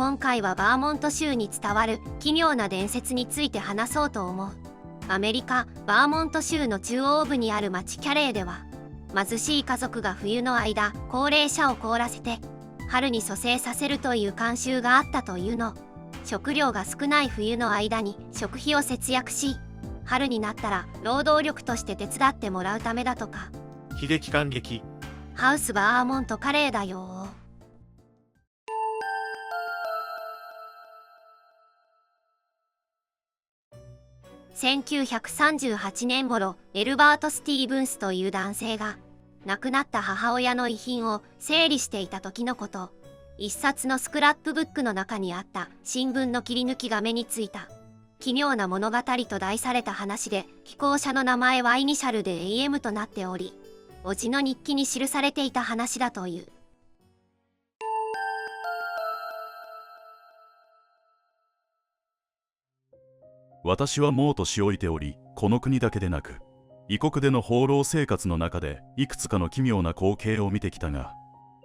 今回はバーモント州に伝わる奇妙な伝説について話そうと思う。アメリカ・バーモント州の中央部にある町キャレーでは、貧しい家族が冬の間高齢者を凍らせて春に蘇生させるという慣習があったというの。食料が少ない冬の間に食費を節約し、春になったら労働力として手伝ってもらうためだとか。悲劇感激。ハウスバーモントカレーだよ。1938年頃、エルバート・スティーブンスという男性が亡くなった母親の遺品を整理していた時のこと。一冊のスクラップブックの中にあった新聞の切り抜きが目についた。奇妙な物語と題された話で、寄稿者の名前はイニシャルで AM となっており、叔父の日記に記されていた話だという。私はもう年老いており、この国だけでなく異国での放浪生活の中でいくつかの奇妙な光景を見てきたが、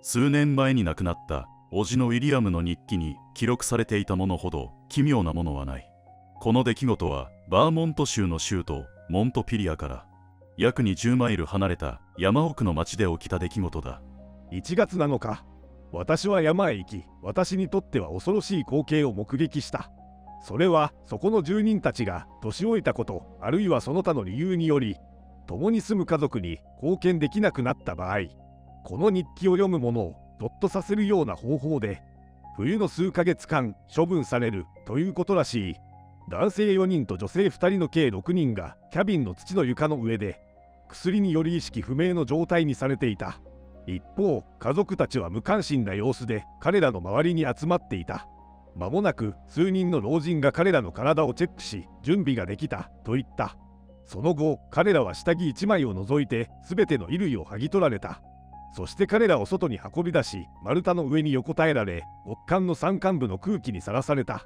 数年前に亡くなった叔父のウィリアムの日記に記録されていたものほど奇妙なものはない。この出来事はバーモント州の州都モントピリアから約20マイル離れた山奥の町で起きた出来事だ。1月7日、私は山へ行き、私にとっては恐ろしい光景を目撃した。それはそこの住人たちが年老いたこと、あるいはその他の理由により共に住む家族に貢献できなくなった場合、この日記を読む者をゾッとさせるような方法で冬の数ヶ月間処分されるということらしい。男性4人と女性2人の計6人がキャビンの土の床の上で薬により意識不明の状態にされていた。一方、家族たちは無関心な様子で彼らの周りに集まっていた。間もなく数人の老人が彼らの体をチェックし、準備ができたと言った。その後、彼らは下着1枚を除いて全ての衣類を剥ぎ取られた。そして彼らを外に運び出し、丸太の上に横たえられ、極寒の山間部の空気にさらされた。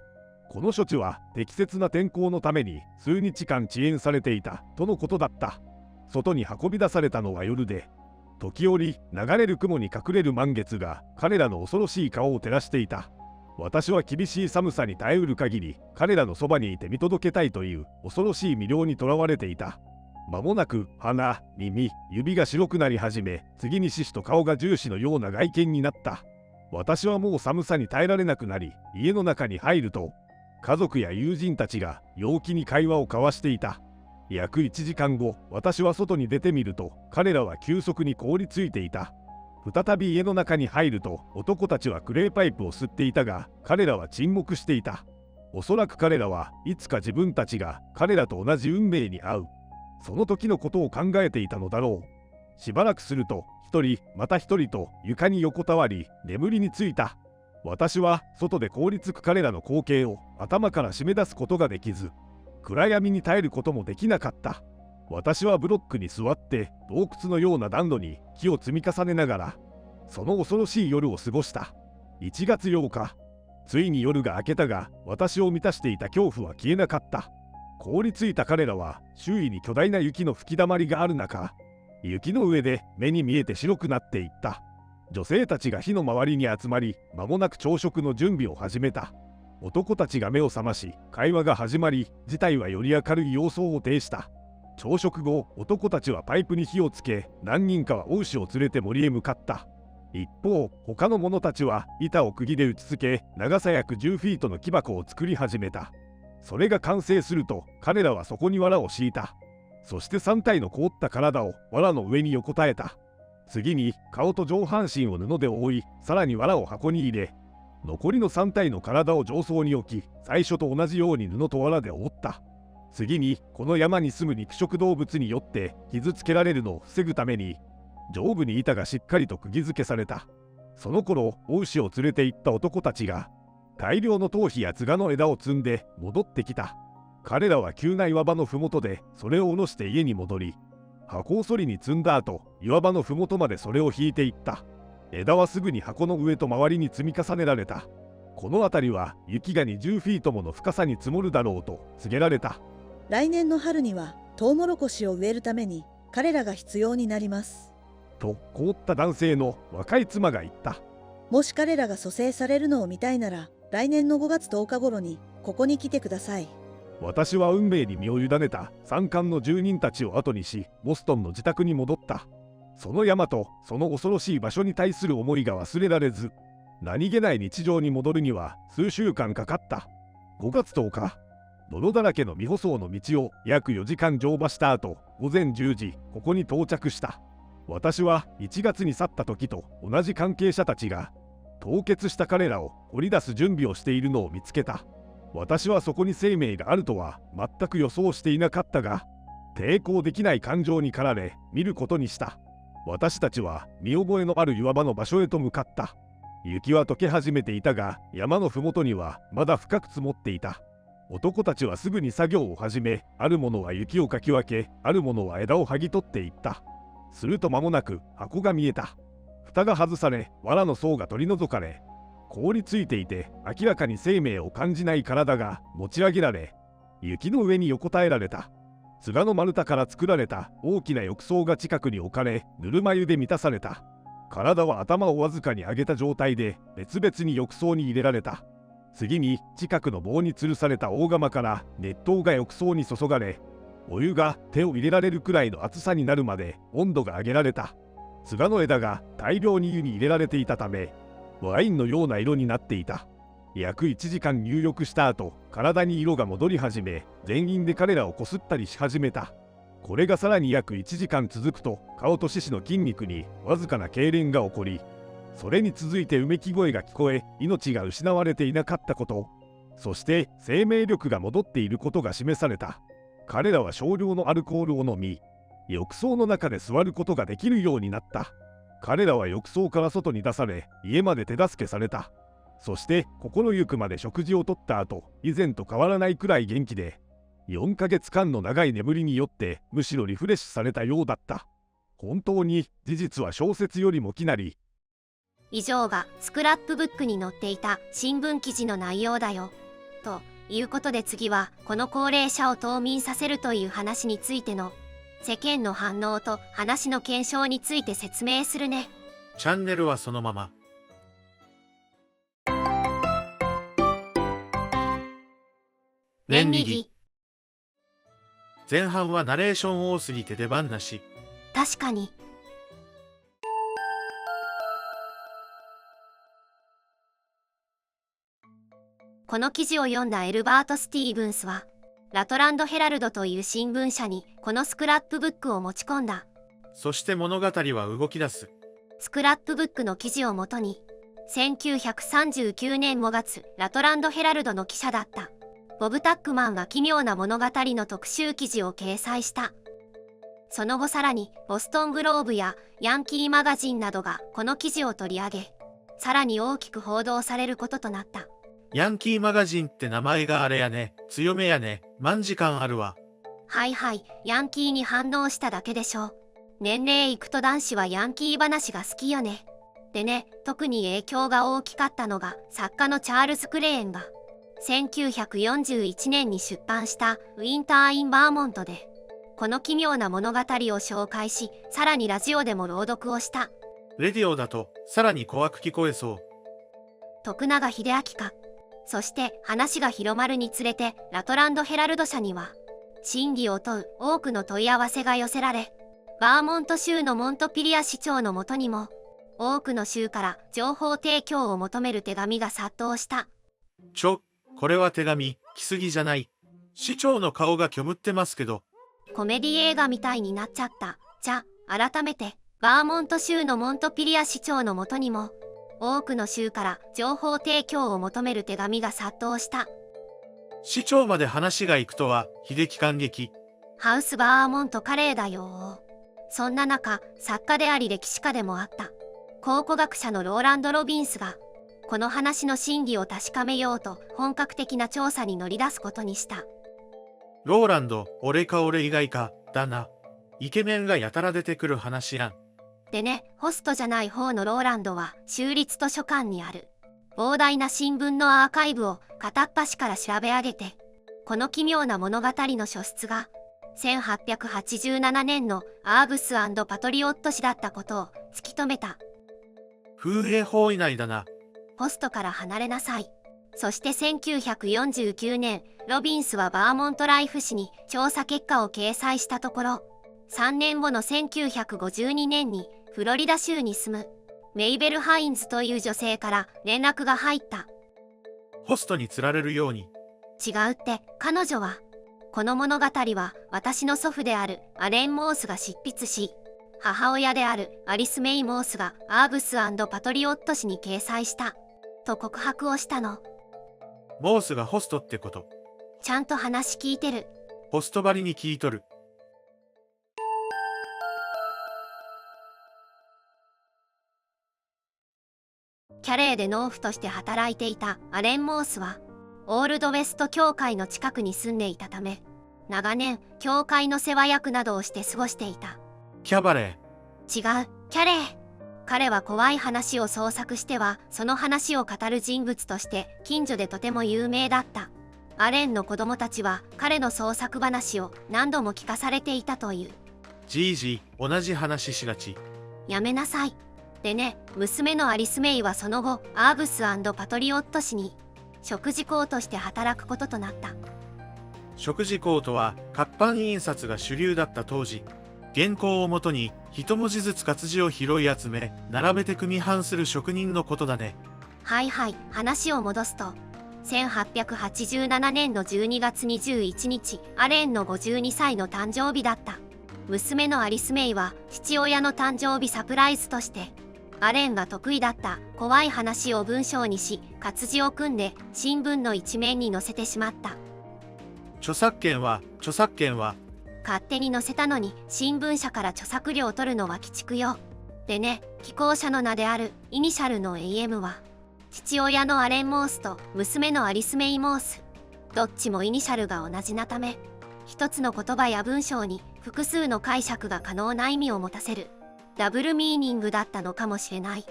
この処置は適切な天候のために数日間遅延されていたとのことだった。外に運び出されたのは夜で、時折流れる雲に隠れる満月が彼らの恐ろしい顔を照らしていた。私は厳しい寒さに耐えうる限り彼らのそばにいて見届けたいという恐ろしい魅了にとらわれていた。間もなく鼻、耳、指が白くなり始め、次に獅子と顔が重視のような外見になった。私はもう寒さに耐えられなくなり、家の中に入ると家族や友人たちが陽気に会話を交わしていた。約1時間後、私は外に出てみると彼らは急速に凍りついていた。再び家の中に入ると男たちはクレーパイプを吸っていたが、彼らは沈黙していた。おそらく彼らはいつか自分たちが彼らと同じ運命に遭う、その時のことを考えていたのだろう。しばらくすると一人また一人と床に横たわり眠りについた。私は外で凍りつく彼らの光景を頭から締め出すことができず、暗闇に耐えることもできなかった。私はブロックに座って洞窟のような暖炉に木を積み重ねながらその恐ろしい夜を過ごした。1月8日、ついに夜が明けたが、私を満たしていた恐怖は消えなかった。凍りついた彼らは周囲に巨大な雪の吹きだまりがある中、雪の上で目に見えて白くなっていった。女性たちが火の周りに集まり、間もなく朝食の準備を始めた。男たちが目を覚まし、会話が始まり、事態はより明るい様相を呈した。朝食後、男たちはパイプに火をつけ、何人かはお牛を連れて森へ向かった。一方、他の者たちは板を釘で打ち付け、長さ約10フィートの木箱を作り始めた。それが完成すると、彼らはそこに藁を敷いた。そして3体の凍った体を藁の上に横たえた。次に顔と上半身を布で覆い、さらに藁を箱に入れ、残りの3体の体を上層に置き、最初と同じように布と藁で覆った。次にこの山に住む肉食動物によって傷つけられるのを防ぐために上部に板がしっかりと釘付けされた。その頃、お牛を連れて行った男たちが大量の頭皮やつがの枝を積んで戻ってきた。彼らは急な岩場の麓でそれを下ろして家に戻り、箱をそりに積んだ後、岩場の麓までそれを引いていった。枝はすぐに箱の上と周りに積み重ねられた。この辺りは雪が20フィートもの深さに積もるだろうと告げられた。来年の春にはトウモロコシを植えるために彼らが必要になります。と凍った男性の若い妻が言った。もし彼らが蘇生されるのを見たいなら、来年の5月10日頃にここに来てください。私は運命に身を委ねた山間の住人たちを後にし、ボストンの自宅に戻った。その山とその恐ろしい場所に対する思いが忘れられず、何気ない日常に戻るには数週間かかった。5月10日、泥だらけの未舗装の道を約4時間乗馬した後、午前10時、ここに到着した。私は1月に去った時と同じ関係者たちが、凍結した彼らを掘り出す準備をしているのを見つけた。私はそこに生命があるとは全く予想していなかったが、抵抗できない感情に駆られ見ることにした。私たちは見覚えのある岩場の場所へと向かった。雪は溶け始めていたが、山の麓にはまだ深く積もっていた。男たちはすぐに作業を始め、あるものは雪をかき分け、あるものは枝を剥ぎ取っていった。すると間もなく箱が見えた。蓋が外され、藁の層が取り除かれ、凍りついていて明らかに生命を感じない体が持ち上げられ、雪の上に横たえられた。面の丸太から作られた大きな浴槽が近くに置かれ、ぬるま湯で満たされた。体は頭をわずかに上げた状態で別々に浴槽に入れられた。次に近くの棒に吊るされた大釜から熱湯が浴槽に注がれ、お湯が手を入れられるくらいの熱さになるまで温度が上げられた。つがの枝が大量に湯に入れられていたため、ワインのような色になっていた。約1時間入浴した後、体に色が戻り始め、全員で彼らをこすったりし始めた。これがさらに約1時間続くと、顔と四肢の筋肉にわずかな痙攣が起こり、それに続いてうめき声が聞こえ、命が失われていなかったこと、そして生命力が戻っていることが示された。彼らは少量のアルコールを飲み、浴槽の中で座ることができるようになった。彼らは浴槽から外に出され、家まで手助けされた。そして心ゆくまで食事をとった後、以前と変わらないくらい元気で、4ヶ月間の長い眠りによってむしろリフレッシュされたようだった。本当に事実は小説よりもきなり。以上がスクラップブックに載っていた新聞記事の内容だよ。ということで次はこの高齢者を冬眠させるという話についての世間の反応と話の検証について説明するね。チャンネルはそのまま。年利ぎ。前半はナレーション多すぎて出番なし。確かに。この記事を読んだエルバート・スティーブンスは、ラトランド・ヘラルドという新聞社にこのスクラップブックを持ち込んだ。そして物語は動き出す。スクラップブックの記事をもとに、1939年5月、ラトランド・ヘラルドの記者だったボブ・タックマンが奇妙な物語の特集記事を掲載した。その後さらに、ボストン・グローブやヤンキー・マガジンなどがこの記事を取り上げ、さらに大きく報道されることとなった。ヤンキーマガジンって名前があれやね、強めやね、万時間あるわ。はいはい、ヤンキーに反応しただけでしょ。年齢いくと男子はヤンキー話が好きよね。でね、特に影響が大きかったのが作家のチャールズ・クレーンが1941年に出版したウィンター・イン・バーモントでこの奇妙な物語を紹介し、さらにラジオでも朗読をした。レディオだとさらに怖く聞こえそう。徳永英明か。そして話が広まるにつれてラトランド・ヘラルド社には真偽を問う多くの問い合わせが寄せられ、バーモント州のモントピリア市長のもとにも多くの州から情報提供を求める手紙が殺到した。これは手紙来すぎじゃない。市長の顔が虚無ってますけど。コメディ映画みたいになっちゃった。じゃあ改めてバーモント州のモントピリア市長のもとにも多くの州から情報提供を求める手紙が殺到した。市長まで話が行くとは悲劇感激。ハウスバーモントカレーだよ。そんな中、作家であり歴史家でもあった考古学者のローランド・ロビンスがこの話の真偽を確かめようと本格的な調査に乗り出すことにした。ローランド、俺か俺以外かだな。イケメンがやたら出てくる話やん。でね、ホストじゃない方のローランドは州立図書館にある膨大な新聞のアーカイブを片っ端から調べ上げて、この奇妙な物語の初出が1887年のアーブス&パトリオット誌だったことを突き止めた。風営法以内だな。ホストから離れなさい。そして1949年、ロビンスはバーモントライフ誌に調査結果を掲載したところ、3年後の1952年にフロリダ州に住むメイベル・ハインズという女性から連絡が入った。ホストに釣られるように。違うって、彼女は。この物語は私の祖父であるアレン・モースが執筆し、母親であるアリス・メイ・モースがアーブス&パトリオット誌に掲載したと告白をしたの。モースがホストってこと。ちゃんと話聞いてる。ホストばりに聞いとる。キャレーで農夫として働いていたアレン・モースはオールドウェスト教会の近くに住んでいたため、長年教会の世話役などをして過ごしていた。キャバレ違う、キャレー。彼は怖い話を創作してはその話を語る人物として近所でとても有名だった。アレンの子供たちは彼の創作話を何度も聞かされていたという。ー。じいじ、同じ話しがち。やめなさい。でね、娘のアリス・メイはその後アーブス&パトリオット誌に食事工として働くこととなった。食事工とは活版印刷が主流だった当時、原稿をもとに一文字ずつ活字を拾い集め並べて組版する職人のことだね。はいはい、話を戻すと、1887年の12月21日、アレンの52歳の誕生日だった。娘のアリス・メイは父親の誕生日サプライズとしてアレンが得意だった怖い話を文章にし、活字を組んで新聞の一面に載せてしまった。著作権は勝手に載せたのに新聞社から著作料を取るのは鬼畜よ。でね、寄稿者の名であるイニシャルの AM は父親のアレン・モースと娘のアリス・メイ・モース、どっちもイニシャルが同じなため、一つの言葉や文章に複数の解釈が可能な意味を持たせるダブルミーニングだったのかもしれない。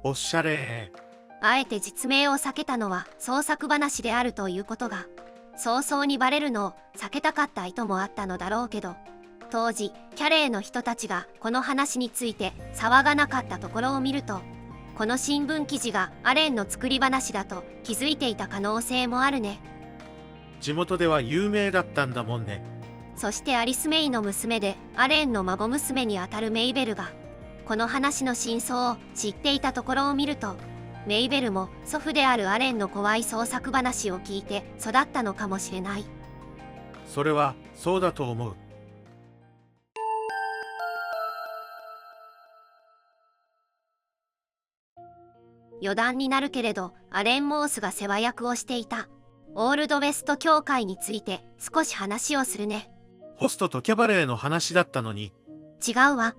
おしゃれ。あえて実名を避けたのは創作話であるということが早々にバレるのを避けたかった意図もあったのだろうけど、当時キャレーの人たちがこの話について騒がなかったところを見ると、この新聞記事がアレンの作り話だと気づいていた可能性もあるね。地元では有名だったんだもんね。そしてアリス・メイの娘でアレンの孫娘にあたるメイベルがこの話の真相を知っていたところを見ると、メイベルも祖父であるアレンの怖い創作話を聞いて育ったのかもしれない。それはそうだと思う。余談になるけれど、アレン・モースが世話役をしていたオールドウェスト教会について少し話をするね。ホストとキャバレーの話だったのに。違うわ。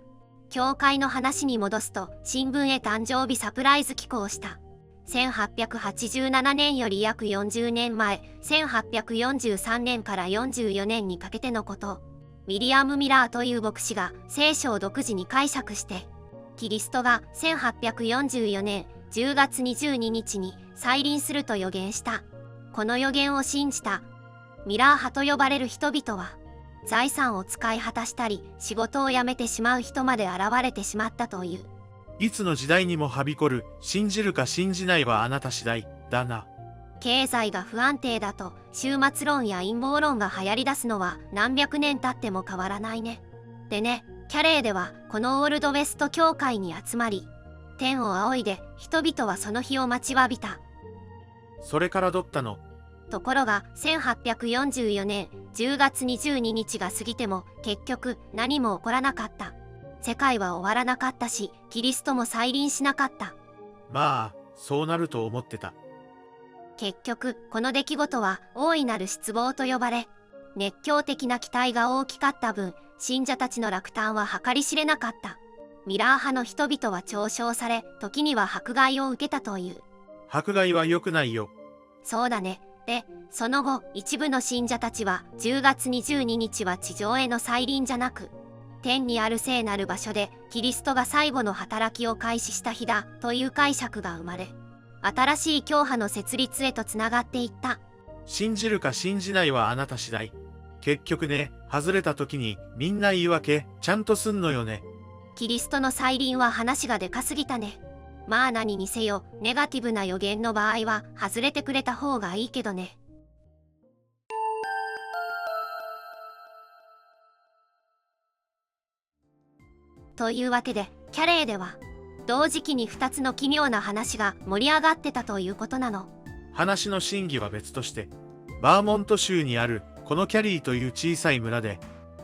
教会の話に戻すと、新聞へ誕生日サプライズ寄稿した1887年より約40年前、1843年から44年にかけてのこと。ウィリアム・ミラーという牧師が聖書を独自に解釈して、キリストが1844年10月22日に再臨すると予言した。この予言を信じたミラー派と呼ばれる人々は、財産を使い果たしたり仕事を辞めてしまう人まで現れてしまったという。いつの時代にもはびこる信じるか信じないはあなた次第だな。経済が不安定だと終末論や陰謀論が流行り出すのは何百年経っても変わらないね。でね、キャレーではこのオールドウェスト教会に集まり、天を仰いで人々はその日を待ちわびた。それからどったの？ところが1844年10月22日が過ぎても結局何も起こらなかった。世界は終わらなかったし、キリストも再臨しなかった。まあそうなると思ってた。結局この出来事は大いなる失望と呼ばれ、熱狂的な期待が大きかった分、信者たちの落胆は計り知れなかった。ミラー派の人々は嘲笑され、時には迫害を受けたという。迫害は良くないよ。そうだね。で、その後一部の信者たちは10月22日は地上への再臨じゃなく、天にある聖なる場所でキリストが最後の働きを開始した日だという解釈が生まれ、新しい教派の設立へとつながっていった。信じるか信じないはあなた次第。結局ね、外れた時にみんな言い訳ちゃんとすんのよね。キリストの再臨は話がでかすぎたね。まあ何にせよネガティブな予言の場合は外れてくれた方がいいけどね。というわけでキャレーでは同時期に2つの奇妙な話が盛り上がってたということなの。話の真偽は別として、バーモント州にあるこのキャリーという小さい村で、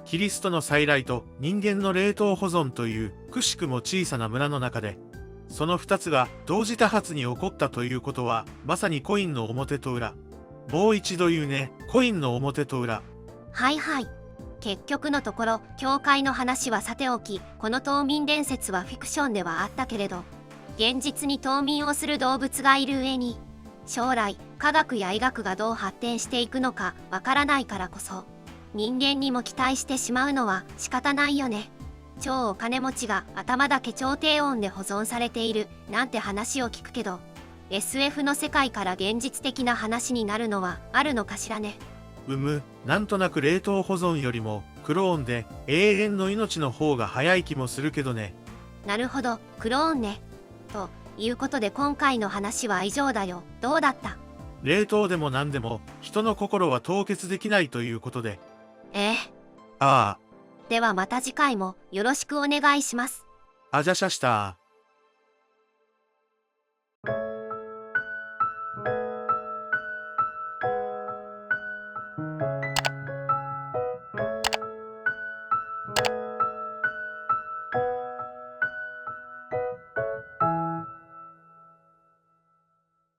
キリストの再来と人間の冷凍保存というくしくも小さな村の中で、その2つが同時多発に起こったということは、まさにコインの表と裏。もう一度言うね、コインの表と裏。はいはい。結局のところ教会の話はさておき、この冬眠伝説はフィクションではあったけれど、現実に冬眠をする動物がいる上に、将来科学や医学がどう発展していくのかわからないからこそ、人間にも期待してしまうのは仕方ないよね。超お金持ちが頭だけ超低温で保存されているなんて話を聞くけど、 SF の世界から現実的な話になるのはあるのかしらね。なんとなく冷凍保存よりもクローンで永遠の命の方が早い気もするけどね。なるほど、クローンね。ということで今回の話は以上だよ。どうだった？冷凍でも何でも人の心は凍結できないということで。ああ。ではまた次回もよろしくお願いします。あじゃしゃした。